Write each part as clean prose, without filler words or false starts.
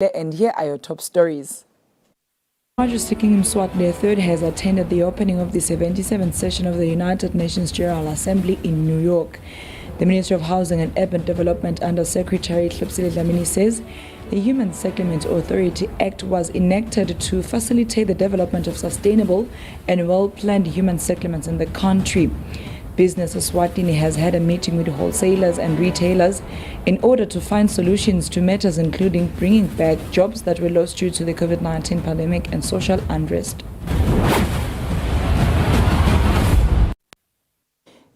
And here are your top stories. Majesty King Eswatini III has attended the opening of the 77th session of the United Nations General Assembly in New York. The Ministry of Housing and Urban Development Under Secretary Subsidies says the Human Settlements Authority Act was enacted to facilitate the development of sustainable and well-planned human settlements in the country. Business Eswatini has had a meeting with wholesalers and retailers in order to find solutions to matters including bringing back jobs that were lost due to the COVID-19 pandemic and social unrest.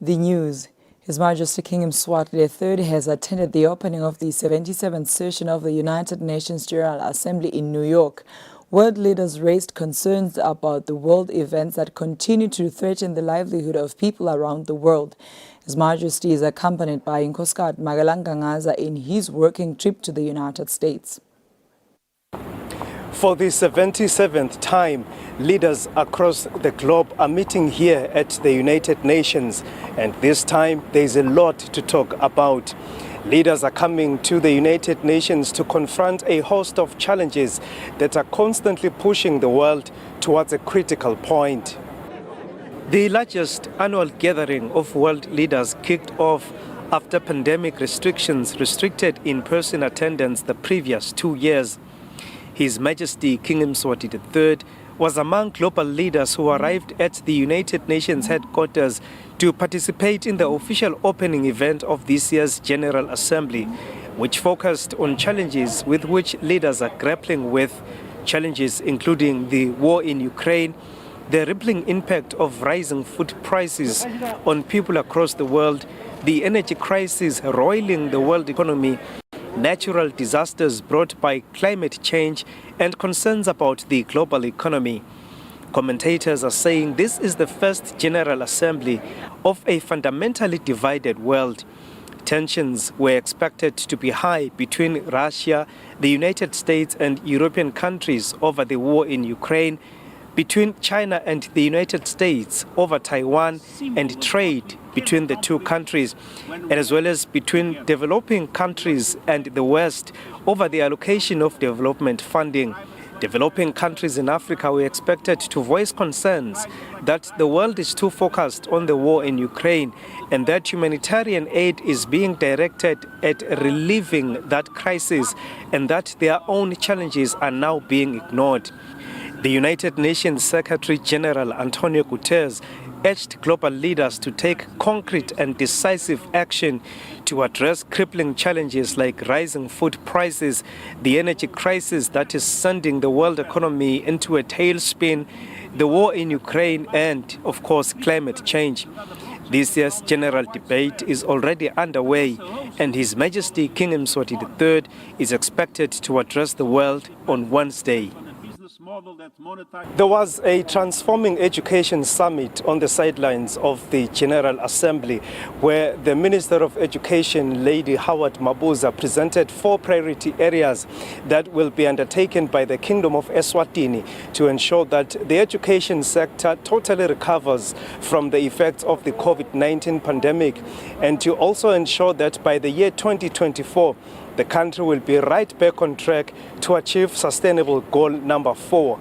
The news. His Majesty King Eswatini III has attended the opening of the 77th session of the United Nations General Assembly in New York. World leaders raised concerns about the world events that continue to threaten the livelihood of people around the world. His Majesty is accompanied by Inkosikazi Magalangangaza in his working trip to the United States. For the 77th time, leaders across the globe are meeting here at the United Nations, and this time there is a lot to talk about. Leaders are coming to the United Nations to confront a host of challenges that are constantly pushing the world towards a critical point. The largest annual gathering of world leaders kicked off after pandemic restrictions restricted in-person attendance the previous 2 years. His Majesty King Eswatini III was among global leaders who arrived at the United Nations headquarters to participate in the official opening event of this year's General Assembly, which focused on challenges with which leaders are grappling with, challenges including the war in Ukraine, the rippling impact of rising food prices on people across the world, the energy crisis roiling the world economy, natural disasters brought by climate change, and concerns about the global economy. Commentators are saying this is the first General Assembly of a fundamentally divided world. Tensions were expected to be high between Russia, the United States, and European countries over the war in Ukraine, between China and the United States over Taiwan and trade between the two countries, and as well as between developing countries and the West over the allocation of development funding. Developing countries in Africa were expected to voice concerns that the world is too focused on the war in Ukraine and that humanitarian aid is being directed at relieving that crisis and that their own challenges are now being ignored. The United Nations Secretary General Antonio Guterres urged global leaders to take concrete and decisive action to address crippling challenges like rising food prices, the energy crisis that is sending the world economy into a tailspin, the war in Ukraine, and, of course, climate change. This year's general debate is already underway, and His Majesty King Eswatini III is expected to address the world on Wednesday. There was a Transforming Education Summit on the sidelines of the General Assembly, where the Minister of Education, Lady Howard Mabuza, presented 4 priority areas that will be undertaken by the Kingdom of Eswatini to ensure that the education sector totally recovers from the effects of the COVID-19 pandemic, and to also ensure that by the year 2024, the country will be right back on track to achieve sustainable goal number 4.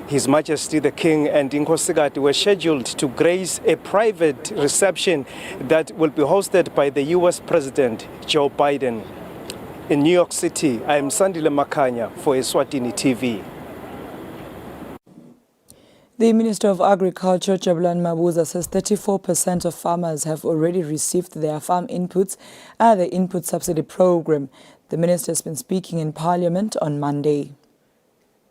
His Majesty the King and Inkosikazi were scheduled to grace a private reception that will be hosted by the US President Joe Biden. In New York City, I am Sandile Makanya for Eswatini TV. The Minister of Agriculture, Jabulani Mabuza, says 34% of farmers have already received their farm inputs under the input subsidy program. The minister has been speaking in Parliament on Monday.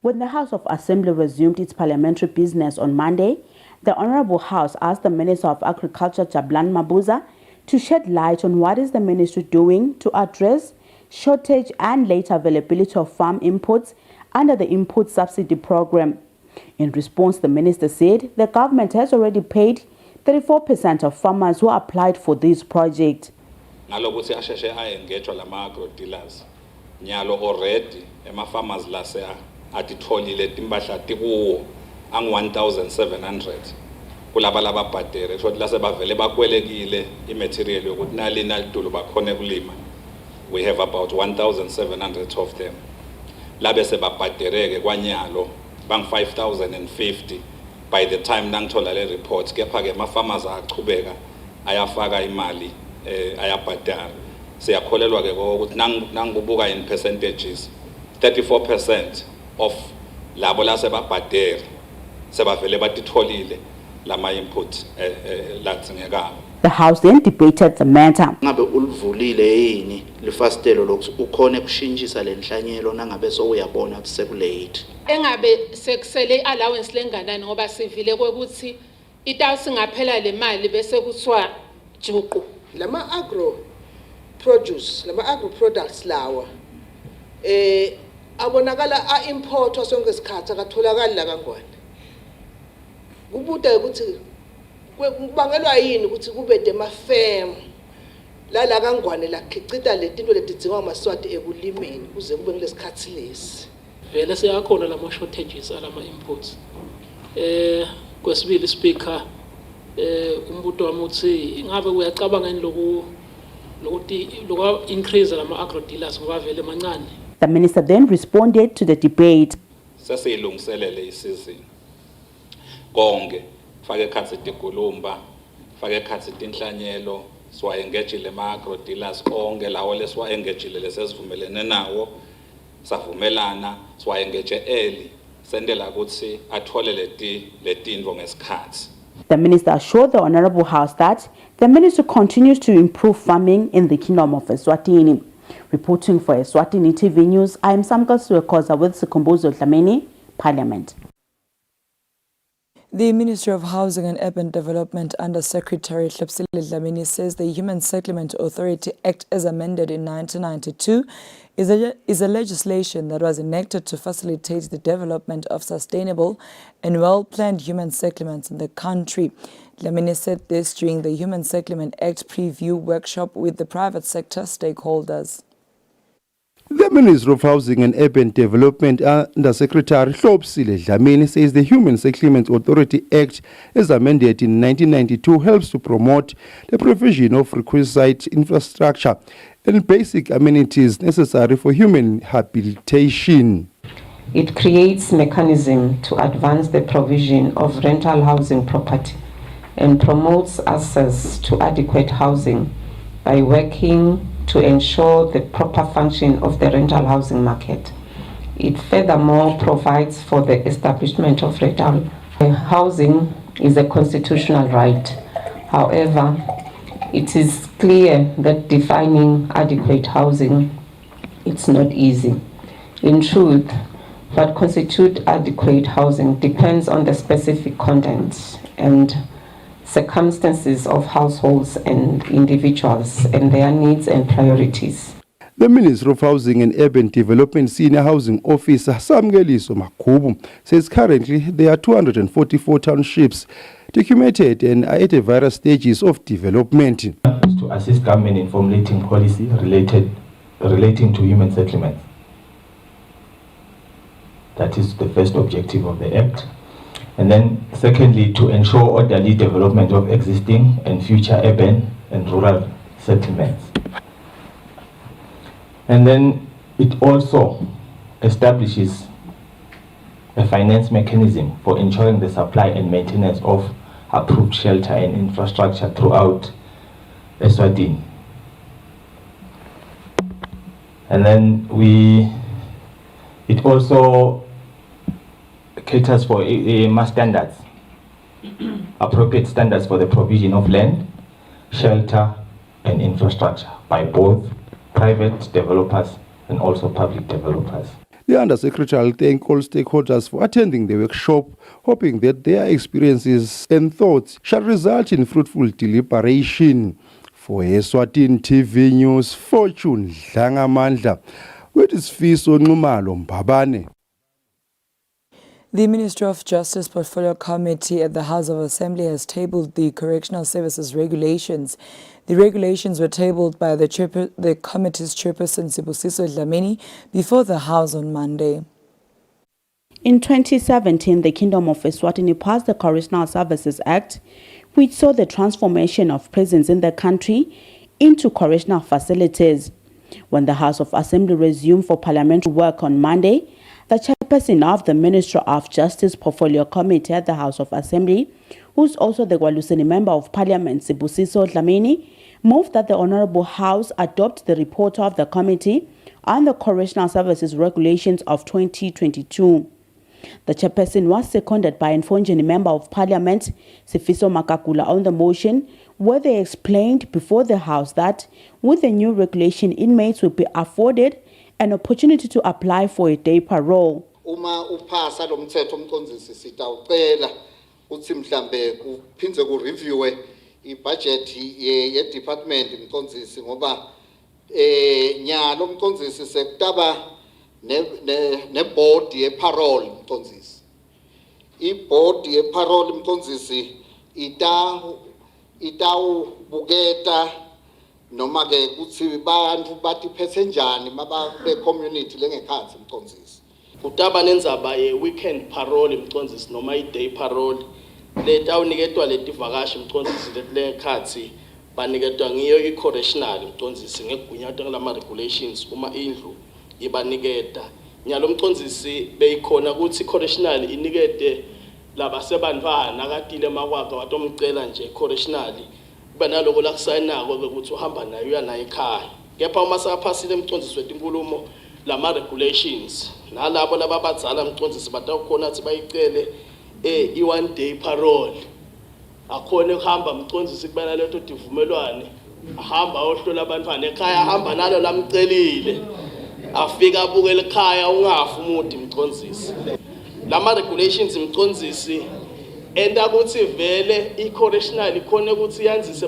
When the House of Assembly resumed its parliamentary business on Monday, the Honourable House asked the Minister of Agriculture, Jabulani Mabuza, to shed light on what is the ministry doing to address shortage and late availability of farm inputs under the input subsidy program. In response, the minister said the government has already paid 34% of farmers who applied for this project. Ngalokuthi asheshe ayengejwa lama agro dealers nyalo already farmers la se atitholile timpahla tikuwo ang 1700 kulaba lababhadere shothi la sebavele bakwelekile imaterial yokuthi nali nalidulu bakhona kulima. We have about 1700 of them. labe sebabhadereke kwanyalo bang 5050 by the time nangithola le report, kepha ke ama-farmers ayachubeka ayafaka imali ayabhadara. Siyakholelwa ke ukuthi nangibuka in percentages 34% of labo la sebabhadere sebavele batitholile lama input latsingekako. The House then debated the matter. Ngabe ulivulile yini lifastelo lokuthi ukhona ekushintshisa lenhlanyelo nangabe sowuyabona ukuthi sekulate. Engabe sekusele allowance lenganani ngoba sivile ukuthi itawusi ngaphela le mali bese kuthiwa juqu. Lama agro products lawa abonakala a import sonke isikhathi akatholakali la kangwane. Kubuda ukuthi kubangelwa yini ukuthi kube demafem la kangwane la khicita letinto letidzinga amaswati ekulimeni kuze kube ngesikhathi lesi. Vele siyakhona lama shortages alama imports. Kwesibili speaker umbuto wami uthi ngabe uyacabanga ngani loku increase lama agro dealers ngoba vele mancane. The minister then responded to the debate. Sesiyilungiselele isizini. Konke fake khatsi tikulumba, fake khatsi tinhlanyelo, siwayengejile ma-agro dealers konke lawo lesiwayengejile lesesivumelene nawo, savumelana, siwayengeje early, sendela ukuthi athole letinto ngesikhathi. The minister assured the Honorable House that the ministry continues to improve farming in the Kingdom of Eswatini. Reporting for Eswatini TV News, I am Samka Suekoza with Sikumbuzo Dlamini, Parliament. The Ministry of Housing and Urban Development Under Secretary Subsidies Dlamini says the Human Settlement Authority Act as amended in 1992 is a legislation that was enacted to facilitate the development of sustainable and well-planned human settlements in the country. Dlamini said this during the Human Settlement Act preview workshop with the private sector stakeholders. The Minister of Housing and Urban Development Under Secretary Subsidies Dlamini says the Human Settlement Authority Act, as amended in 1992, helps to promote the provision of requisite infrastructure and basic amenities necessary for human rehabilitation. It creates mechanism to advance the provision of rental housing property and promotes access to adequate housing by working to ensure the proper function of the rental housing market. It furthermore provides for the establishment of rental housing is a constitutional right. However, it is clear that defining adequate housing it's not easy. In truth, what constitutes adequate housing depends on the specific content and circumstances of households and individuals and their needs and priorities. The Minister of Housing and Urban Development Senior Housing Officer Samgeliso Makubu says currently there are 244 townships documented and are at various stages of development. To assist government in formulating policy relating to human settlements. That is the first objective of the Act. And then secondly, to ensure orderly development of existing and future urban and rural settlements. And then it also establishes a finance mechanism for ensuring the supply and maintenance of approved shelter and infrastructure throughout Eswatini. And then it also caters for mass standards, appropriate standards for the provision of land, shelter, and infrastructure by both private developers and also public developers. The Undersecretary thanked all stakeholders for attending the workshop, hoping that their experiences and thoughts shall result in fruitful deliberation. For Eswatini TV News, Fortune Dlangamandla, with his Fiso Numalo Mbabane. The Ministry of Justice Portfolio Committee at the House of Assembly has tabled the Correctional Services Regulations. The regulations were tabled by the committee's chairperson Sibusiso Dlamini before the House on Monday. In 2017, the Kingdom of Eswatini passed the Correctional Services Act, which saw the transformation of prisons in the country into correctional facilities. When the House of Assembly resumed for parliamentary work on Monday, the chairperson of the Ministry of Justice Portfolio Committee at the House of Assembly, who's also the Kwaluseni Member of Parliament, Sibusiso Dlamini, moved that the Honourable House adopt the report of the committee on the Correctional Services Regulations of 2022. The chairperson was seconded by Mfonjeni Member of Parliament, Sifiso Makakula, on the motion, where they explained before the House that with the new regulation, inmates will be afforded an opportunity to apply for a day parole. Uma uphasa lo mthetho umcondzisi sitawucela uthi mhlambe kuphindze kureviewe ibudget ye department umcondzisi ngoba nyalo umcondzisi sekutaba ne board ye parole umcondzisi. I board ye parole umcondzisi itawubuketa noma ke kuthi abantu batiphethe njani mababe community lengekhansi umcondzisi. Kutaba nendzaba ye weekend parole umcondzisi noma i day parole letawuniketwa letivakashi umcondzisi letilekhatsi baniketwa ngiyo i correctional umcondzisi ngekugunyatwa ngala regulations uma indlu ibaniketa nyalo umcondzisi beyikhona ukuthi correctional inikete labasebantwana akatile makwakhe watomcela nje correctional kuba naloko lakusayinako ukuthi uhamba nayo uyana ekhaya kepha uma saphasile umcondzisi wetinkulumo lama regulations nalabo lababadzala umcondzisi batawukhona ukuthi bayicele i one day parole akhona ukuhamba umcondzisi kuba naleto divumelwane ahamba ohlola abantwana ekhaya ahamba nalo lamcelile afika abukele ekhaya ungafi umuntu umcondzisi lama regulations umcondzisi enda ukuthi vele i correctional ikhona ukuthi yanzise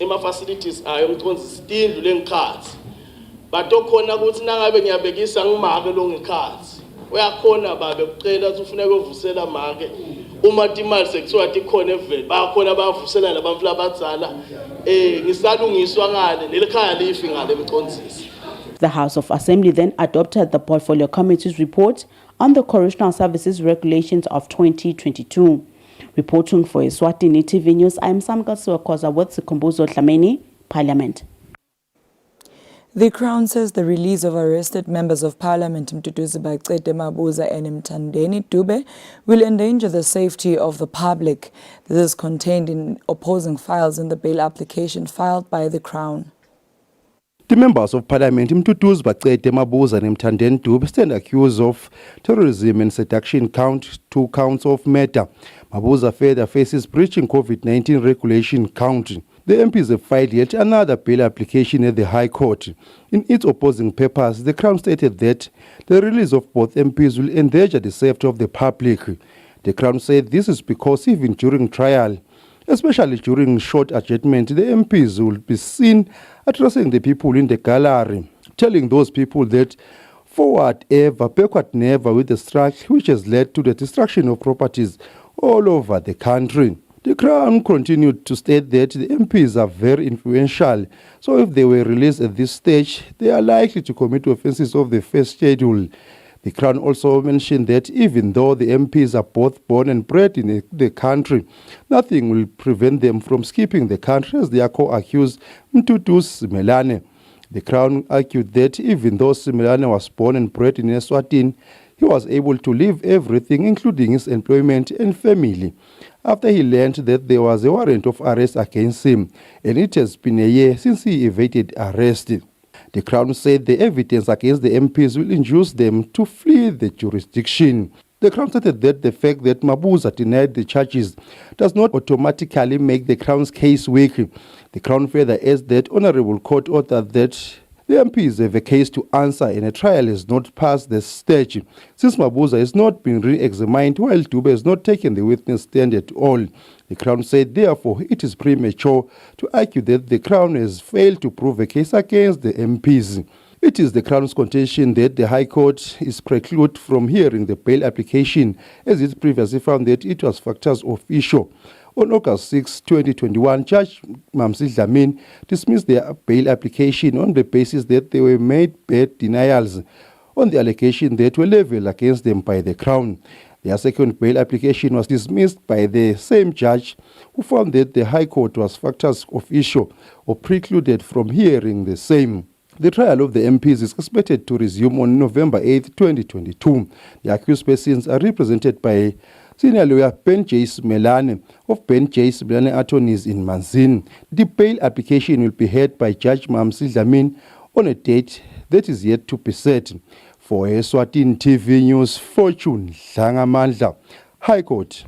ema facilities ayo umcondzisi tindlu lengikhathi batokhona ukuthi nangabe ngiyabekisa ngimake lo ngikhathi uyakhona babe kucela ukuthi ufuneka uvusela make uma imali sekuthiwa ikhona evele bayakhona bavusela labantu labadzala ngisalungiswa ngale nelikhaya lifi ngale umcondzisi. The House of Assembly then adopted the Portfolio Committee's report on the Correctional Services Regulations of 2022. Reporting for Eswatini TV News, I am Samka Siwakoza with Sikumbuzo Dlamini, Parliament. The Crown says the release of arrested members of Parliament Mduduzi Bacete Mabuza and Mthandeni Dube will endanger the safety of the public. This is contained in opposing files in the bail application filed by the Crown. The members of Parliament Mduduzi Bacete Mabuza and Mthandeni Dube stand accused of terrorism and seduction, two counts of murder. Mabuza further faces breaching COVID-19 regulation count. The MPs have filed yet another bail application at the High Court. In its opposing papers, the Crown stated that the release of both MPs will endanger the safety of the public. The Crown said this is because even during trial, especially during short adjournment, the MPs will be seen addressing the people in the gallery, telling those people that forward ever, backward never with the strike which has led to the destruction of properties all over the country. The Crown continued to state that the MPs are very influential, so if they were released at this stage, they are likely to commit offences of the first schedule. The Crown also mentioned that even though the MPs are both born and bred in the country, nothing will prevent them from skipping the country, as their co-accused Mduduzi Simelane. The Crown argued that even though Simelane was born and bred in Eswatini, he was able to leave everything, including his employment and family, after he learned that there was a warrant of arrest against him, and it has been a year since he evaded arrest. The Crown said the evidence against the MPs will induce them to flee the jurisdiction. The Crown stated that the fact that Mabuza denied the charges does not automatically make the Crown's case weak. The Crown further adds that Honourable Court ordered that the MPs have a case to answer and a trial has not passed the stage, since Mabuza has not been re-examined while Dube has not taken the witness stand at all. The Crown said, therefore, it is premature to argue that the Crown has failed to prove a case against the MPs. It is the Crown's contention that the High Court is precluded from hearing the bail application, as it previously found that it was factors of issue. On August 6, 2021, Judge Mamsi Dlamini dismissed their bail application on the basis that they were made bad denials on the allegation that were leveled against them by the Crown. Their second bail application was dismissed by the same judge, who found that the High Court was factors of issue or precluded from hearing the same. The trial of the MPs is expected to resume on November 8, 2022. The accused persons are represented by senior lawyer Ben J. Smelane of Ben J. Smelane Attorneys in Manzini. The bail application will be heard by Judge Mamsi Dlamini on a date that is yet to be set. For Eswatini TV News, Fortune Dlangamandla, High Court.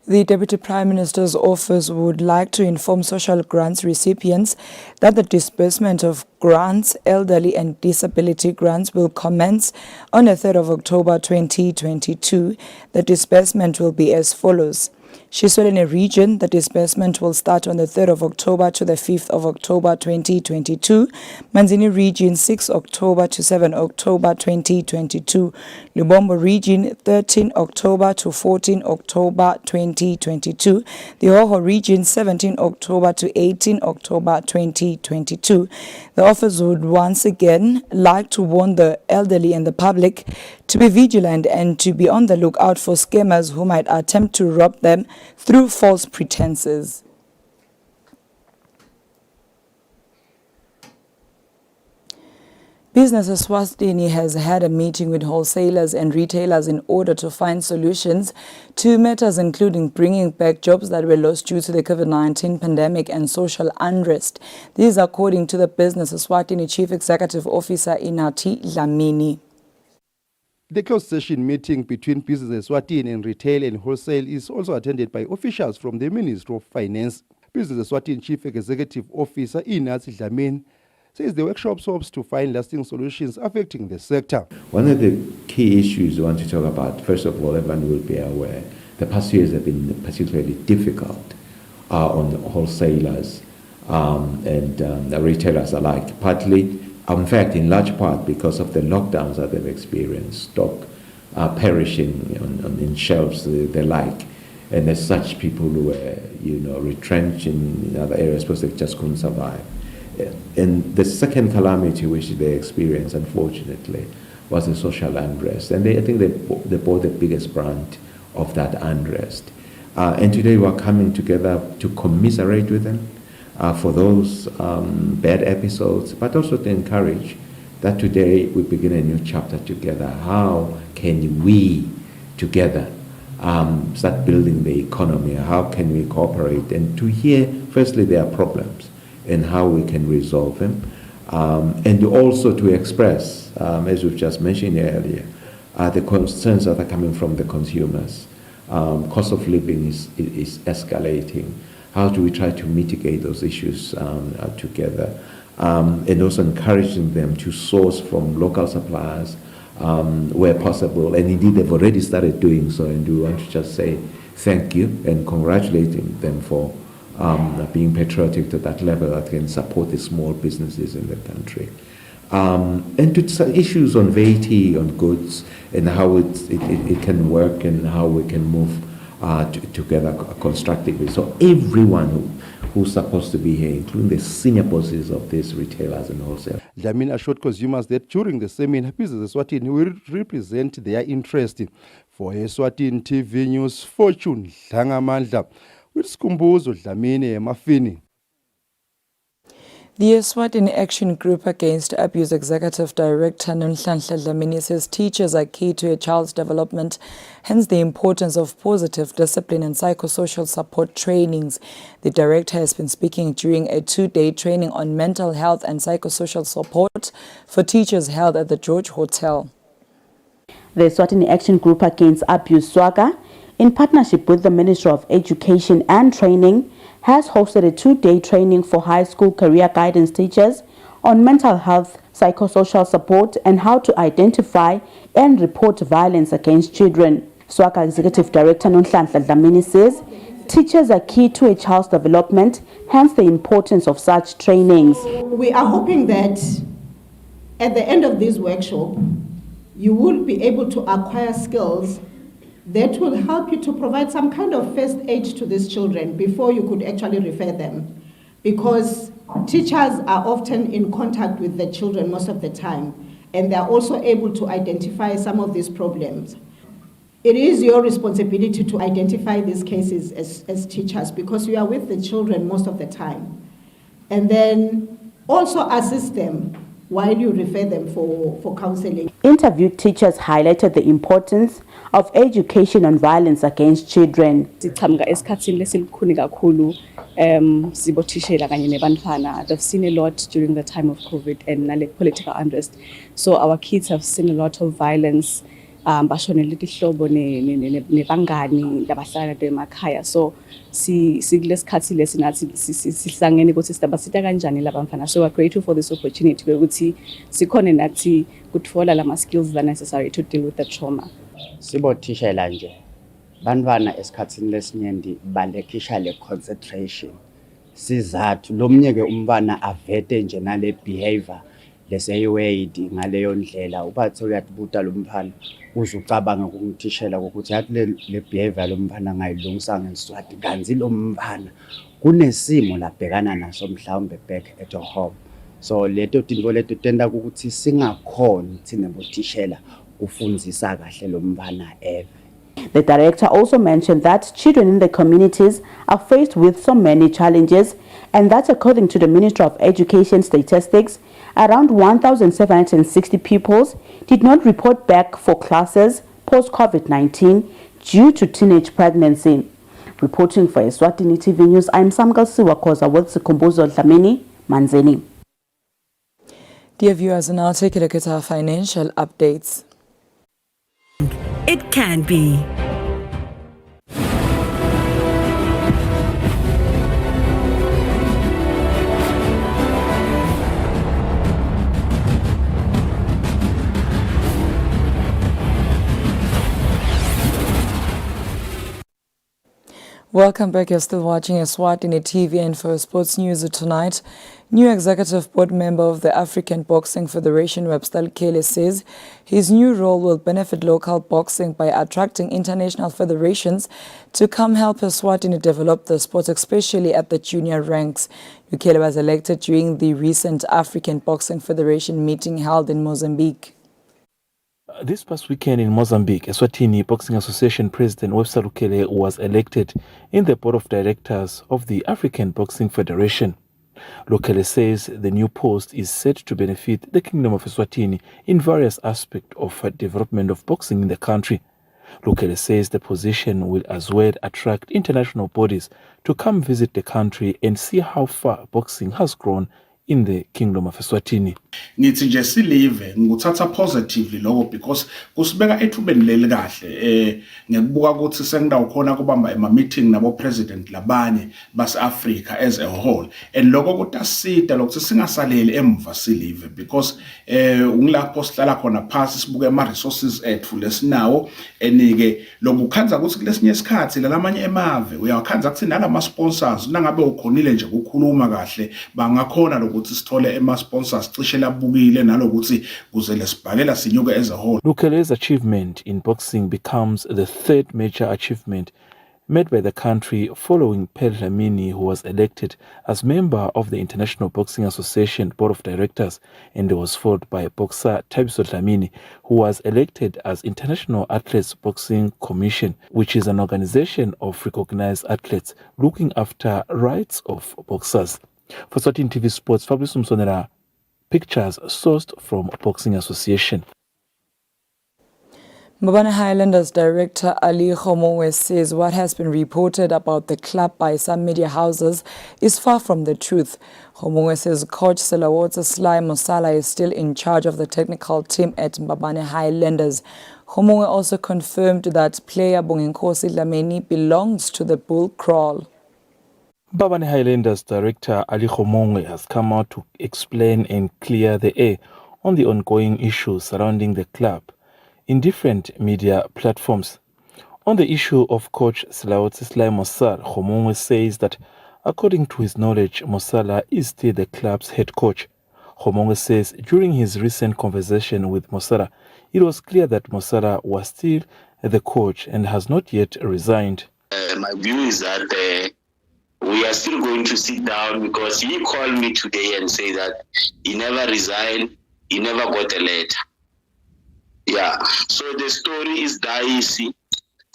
The Deputy Prime Minister's office would like to inform social grants recipients that the disbursement of grants, elderly and disability grants will commence on the 3rd of October 2022. The disbursement will be as follows. Eswatini region, the disbursement will start on the 3rd of October to the 5th of October 2022. Manzini region, 6 October to 7 October 2022. Lubombo region, 13 October to 14 October 2022. The Hoho region, 17 October to 18 October 2022. The office would once again like to warn the elderly and the public to be vigilant and to be on the lookout for scammers who might attempt to rob them through false pretenses. Business Eswatini has had a meeting with wholesalers and retailers in order to find solutions to matters including bringing back jobs that were lost due to the COVID-19 pandemic and social unrest. This is according to the Business Eswatini Chief Executive Officer Inati Dlamini. The closed session meeting between Business Eswatini and retail and wholesale is also attended by officials from the Ministry of Finance. Business Eswatini Chief Executive Officer Inati Dlamini says the workshop hopes to find lasting solutions affecting the sector. One of the key issues we want to talk about, first of all, everyone will be aware, the past years have been particularly difficult on wholesalers and the retailers alike, partly, in fact, in large part because of the lockdowns that they've experienced, stock perishing in shelves, the like, and as such, people who were, retrenched in other areas because they just couldn't survive. And the second calamity which they experienced, unfortunately, was the social unrest. And I think they bore the biggest brunt of that unrest. And today we are coming together to commiserate with them for those bad episodes, but also to encourage that today we begin a new chapter together. How can we together start building the economy? How can we cooperate? And to hear, firstly, their problems and how we can resolve them, and also to express, as we've just mentioned earlier, the concerns that are coming from the consumers. Cost of living is escalating. How do we try to mitigate those issues together? And also encouraging them to source from local suppliers where possible. And indeed, they've already started doing so, and we want to just say thank you and congratulating them for being patriotic to that level that can support the small businesses in the country. And to issues on VAT, on goods, and how it can work and how we can move together constructively. So everyone who's supposed to be here, including the senior bosses of these retailers and wholesale. Dlamini assured consumers that during the seminar, Business Eswatini will represent their interest. For Eswatini TV News, Fortune Dlangamandla. With Skumbuzo Dlamini Mafini. The Eswatini Action Group Against Abuse Executive Director Nonhlanhla Dlamini says teachers are key to a child's development, hence the importance of positive discipline and psychosocial support trainings. The director has been speaking during a 2-day training on mental health and psychosocial support for teachers held at the George Hotel. The Eswatini Action Group Against Abuse SWAGA, in partnership with the Ministry of Education and Training, has hosted a 2-day training for high school career guidance teachers on mental health, psychosocial support, and how to identify and report violence against children. SWAGA Executive Director Nonhlanhla Dlamini says teachers are key to a child's development, hence the importance of such trainings. We are hoping that at the end of this workshop, you will be able to acquire skills that will help you to provide some kind of first aid to these children before you could actually refer them. Because teachers are often in contact with the children most of the time, and they're also able to identify some of these problems. It is your responsibility to identify these cases as teachers, because you are with the children most of the time. And then also assist them while you refer them for counseling. Interviewed teachers highlighted the importance of education on violence against children. They've seen a lot during the time of COVID and political unrest. So our kids have seen a lot of violence. So so we're grateful for this opportunity where we see good for all skills that are necessary to deal with the trauma. Sibotishela nje bantwana esikhatsini lesinyenti balekisha le concentration sizathu lomnyeke umntwana avete nje nale behavior leseyiwayidi ngaleyo ndlela ubathi uyabuta lo mfana uzucabanga ukungithishela ukuthi yathi le behavior lo mfana ngayilungisa ngeSiswati kanzi lo mfana kunesimo labhekana naso mhlawumbe back at home. So leto tinto leto tenda ukuthi singakhona thina botishela ufundzisa kahle lo mfana eve. The director also mentioned that children in the communities are faced with so many challenges and that according to the Ministry of Education statistics, around 1,760 pupils did not report back for classes post-COVID-19 due to teenage pregnancy. Reporting for Eswatini TV News, I'm Samgal Siwakoza with Sikumbuzo Dlamini, Manzini. Dear viewers, now take a look at our financial updates. It can be. Welcome back. You're still watching Eswatini TV, and for sports news tonight, new executive board member of the African Boxing Federation, Webster Kele, says his new role will benefit local boxing by attracting international federations to come help Eswatini develop the sport, especially at the junior ranks. Ukele was elected during the recent African Boxing Federation meeting held in Mozambique. This past weekend in Mozambique, Eswatini Boxing Association President Webster Ukele was elected in the board of directors of the African Boxing Federation. Ukele says the new post is set to benefit the Kingdom of Eswatini in various aspects of development of boxing in the country. Ukele says the position will as well attract international bodies to come visit the country and see how far boxing has grown in the Kingdom of Eswatini. Ngithi nje silive nguthatha positively lokho because kusibeka ethubeni leli kahle ngekubuka ukuthi sengidawukhona kubamba ema meeting nabo president labanye base Africa as a whole and lokho kutasida lokuthi singasaleli emva silive because ngilapho sihlala khona phansi sibuke ama resources ethu lesinawo enike lokukhanza ukuthi kulesinye isikhathi lalamanye emave uyakhanza ukuthi nalama sponsors nangabe ukhonile nje ukukhuluma kahle bangakhona ukuthi sithole ema sponsors cishe labukile nalokuthi kuze lesibhakela sinyuke as a whole. Ukele's achievement in boxing becomes the third major achievement made by the country following Pearl Dlamini, who was elected as member of the International Boxing Association Board of Directors, and was followed by boxer Thabiso Dlamini, who was elected as International Athletes Boxing Commission, which is an organization of recognized athletes looking after rights of boxers. For Eswatini TV Sports, Fabrice Msonera, pictures sourced from Boxing Association. Mbabane Highlanders director Ali Khomongwe says what has been reported about the club by some media houses is far from the truth. Khomongwe says coach Selawotse Sly Mosala is still in charge of the technical team at Mbabane Highlanders. Khomongwe also confirmed that player Bonginkosi Dlamini belongs to the Bull Crawl. Mbabane Highlanders director Ali Khomongwe has come out to explain and clear the air on the ongoing issues surrounding the club in different media platforms. On the issue of coach Selawotse Sly Mosala, Khomongwe says that according to his knowledge, Mosala is still the club's head coach. Khomongwe says during his recent conversation with Mosala, it was clear that Mosala was still the coach and has not yet resigned. My view is that we are still going to sit down because he called me today and say that he never resigned, he never got a letter. Yeah, so the story is dicey.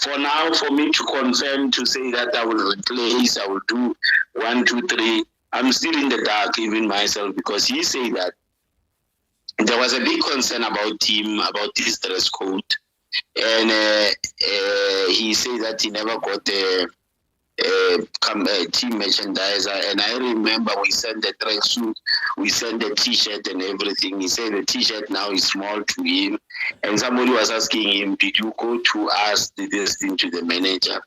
For now, for me to confirm, to say that I will replace, I will do 1, 2, 3, I'm still in the dark, even myself, because he said that there was a big concern about him, about his dress code. And he said that he never got a team merchandiser. And I remember we sent the tracksuit, we sent the t-shirt and everything. He said the t-shirt now is small to him. And somebody was asking him, did you go to ask this thing to the manager?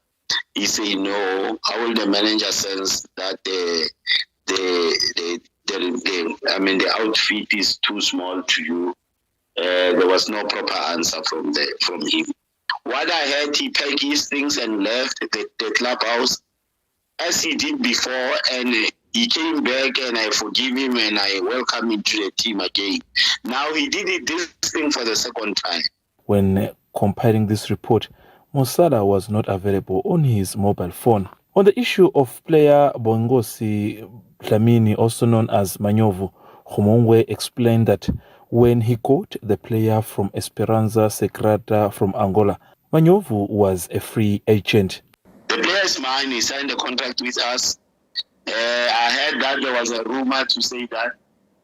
He said, no. How will the manager sense that the outfit is too small to you? There was no proper answer from him. What I heard, he packed his things and left the clubhouse as he did before, and he came back, and I forgive him and I welcome him to the team again. Now he did this thing for the second time. When comparing this report, Mosala was not available on his mobile phone. On the issue of player Bongosi Dlamini, also known as Manyovu, Khomongwe explained that when he caught the player from Esperanza Secreta from Angola, Manyovu was a free agent. The player is mine. He signed a contract with us. I heard that there was a rumor to say that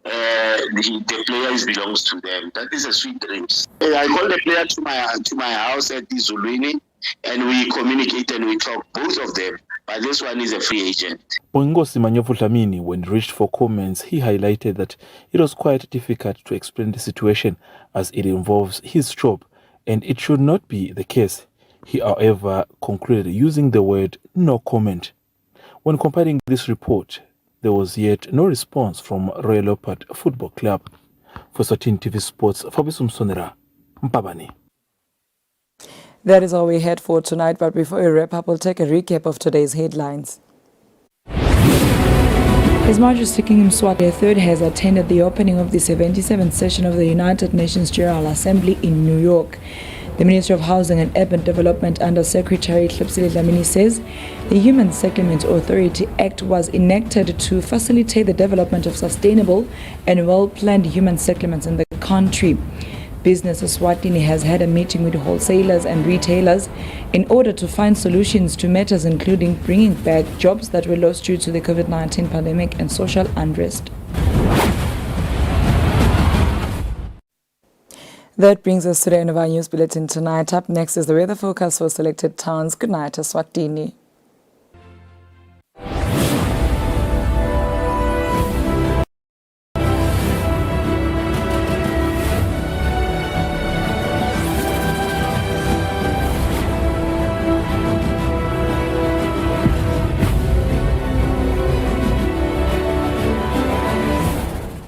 the player belongs to them. That is a sweet dream. I called the player to my house at Eswatini, and we communicate and we talk, both of them. But this one is a free agent. Bongosi Manyovu Dlamini, when reached for comments, he highlighted that it was quite difficult to explain the situation as it involves his job, and it should not be the case. He, however, concluded using the word no comment. When comparing this report, there was yet no response from Royal Leopard Football Club. For Eswatini TV Sports, Fabrice Msonera, Mpabani. That is all we had for tonight, but before we wrap up, we'll take a recap of today's headlines. His Majesty King Mswati III has attended the opening of the 77th session of the United Nations General Assembly in New York. The Minister of Housing and Urban Development Under Secretary Subsidies Dlamini says the Human Settlements Authority Act was enacted to facilitate the development of sustainable and well-planned human settlements in the country. Business Eswatini has had a meeting with wholesalers and retailers in order to find solutions to matters including bringing back jobs that were lost due to the COVID-19 pandemic and social unrest. That brings us to the end of our news bulletin tonight. Up next is the weather forecast for selected towns. Good night, Eswatini.